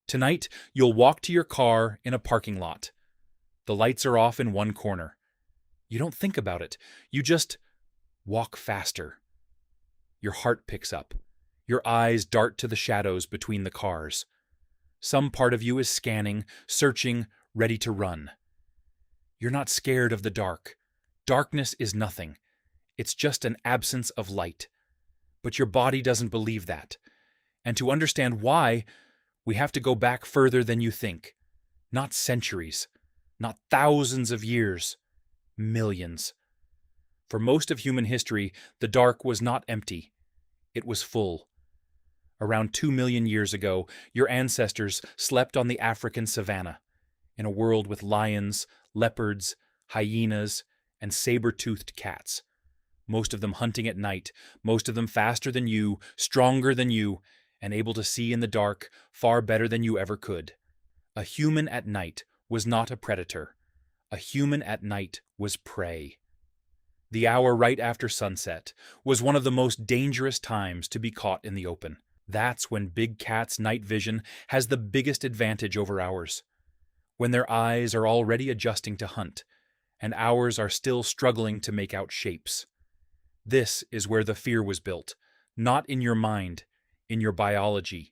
Tonight, you'll walk to your car in a parking lot. The lights are off in one corner. You don't think about it. You just walk faster. Your heart picks up. Your eyes dart to the shadows between the cars. Some part of you is scanning, searching, ready to run. You're not scared of the dark. Darkness is nothing. It's just an absence of light. But your body doesn't believe that. And to understand why, we have to go back further than you think. Not centuries, not thousands of years, millions. For most of human history, the dark was not empty. It was full. Around 2 million years ago, your ancestors slept on the African savanna, in a world with lions, leopards, hyenas, and saber-toothed cats. Most of them hunting at night, most of them faster than you, stronger than you, and able to see in the dark far better than you ever could. A human at night was not a predator. A human at night was prey. The hour right after sunset was one of the most dangerous times to be caught in the open. That's when big cats' night vision has the biggest advantage over ours. When their eyes are already adjusting to hunt, and ours are still struggling to make out shapes. This is where the fear was built, not in your mind, in your biology.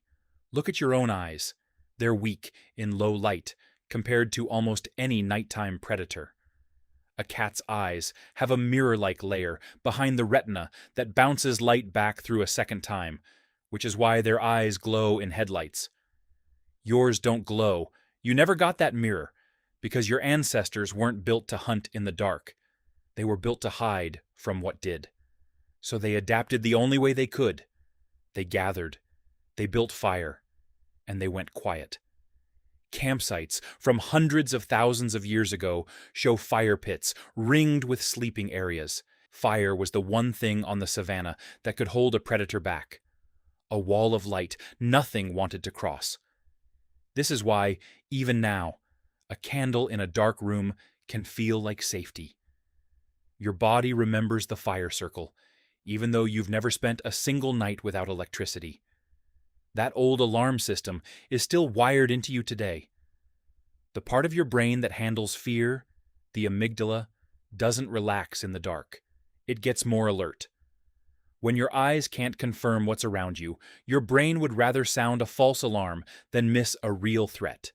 Look at your own eyes. They're weak in low light compared to almost any nighttime predator. A cat's eyes have a mirror-like layer behind the retina that bounces light back through a second time, which is why their eyes glow in headlights. Yours don't glow. You never got that mirror, because your ancestors weren't built to hunt in the dark. They were built to hide from what did. So they adapted the only way they could. They gathered, they built fire, and they went quiet. Campsites from hundreds of thousands of years ago show fire pits ringed with sleeping areas. Fire was the one thing on the savanna that could hold a predator back. A wall of light nothing wanted to cross. This is why, even now, a candle in a dark room can feel like safety. Your body remembers the fire circle, even though you've never spent a single night without electricity. That old alarm system is still wired into you today. The part of your brain that handles fear, the amygdala, doesn't relax in the dark. It gets more alert. When your eyes can't confirm what's around you, your brain would rather sound a false alarm than miss a real threat.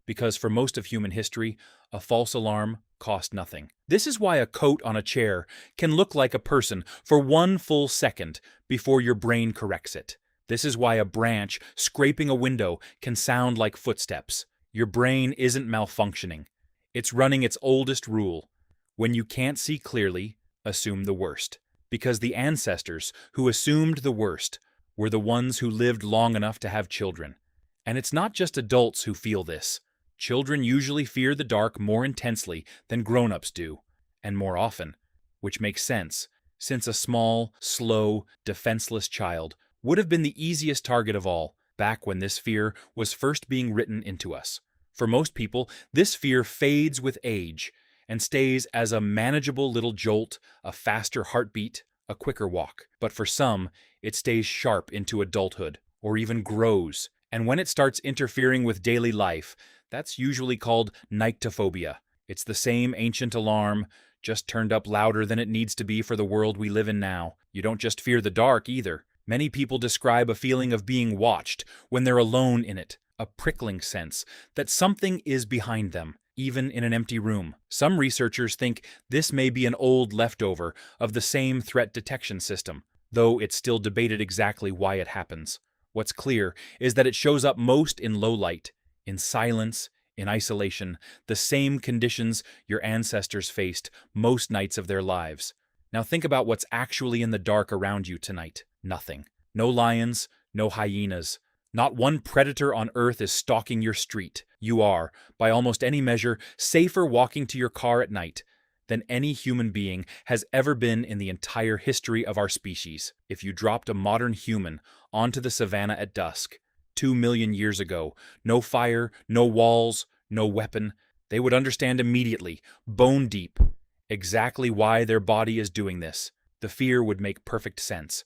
Because for most of human history, a false alarm cost nothing. This is why a coat on a chair can look like a person for one full second before your brain corrects it. This is why a branch scraping a window can sound like footsteps. Your brain isn't malfunctioning. It's running its oldest rule. When you can't see clearly, assume the worst. Because the ancestors who assumed the worst were the ones who lived long enough to have children. And it's not just adults who feel this. Children usually fear the dark more intensely than grown-ups do, and more often, which makes sense, since a small, slow, defenseless child would have been the easiest target of all, back when this fear was first being written into us. For most people, this fear fades with age, and stays as a manageable little jolt, a faster heartbeat, a quicker walk. But for some, it stays sharp into adulthood, or even grows. And when it starts interfering with daily life, that's usually called nyctophobia. It's the same ancient alarm, just turned up louder than it needs to be for the world we live in now. You don't just fear the dark either. Many people describe a feeling of being watched when they're alone in it, a prickling sense that something is behind them, even in an empty room. Some researchers think this may be an old leftover of the same threat detection system, though it's still debated exactly why it happens. What's clear is that it shows up most in low light, in silence, in isolation, the same conditions your ancestors faced most nights of their lives. Now think about what's actually in the dark around you tonight. Nothing. No lions, no hyenas. Not one predator on Earth is stalking your street. You are, by almost any measure, safer walking to your car at night than any human being has ever been in the entire history of our species. If you dropped a modern human onto the savannah at dusk, 2 million years ago, no fire, no walls, no weapon, they would understand immediately, bone deep, exactly why their body is doing this. The fear would make perfect sense.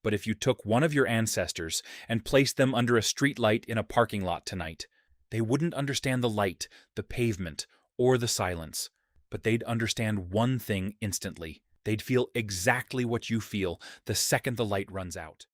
But if you took one of your ancestors and placed them under a street light in a parking lot tonight, they wouldn't understand the light, the pavement, or the silence. But they'd understand one thing instantly. They'd feel exactly what you feel the second the light runs out.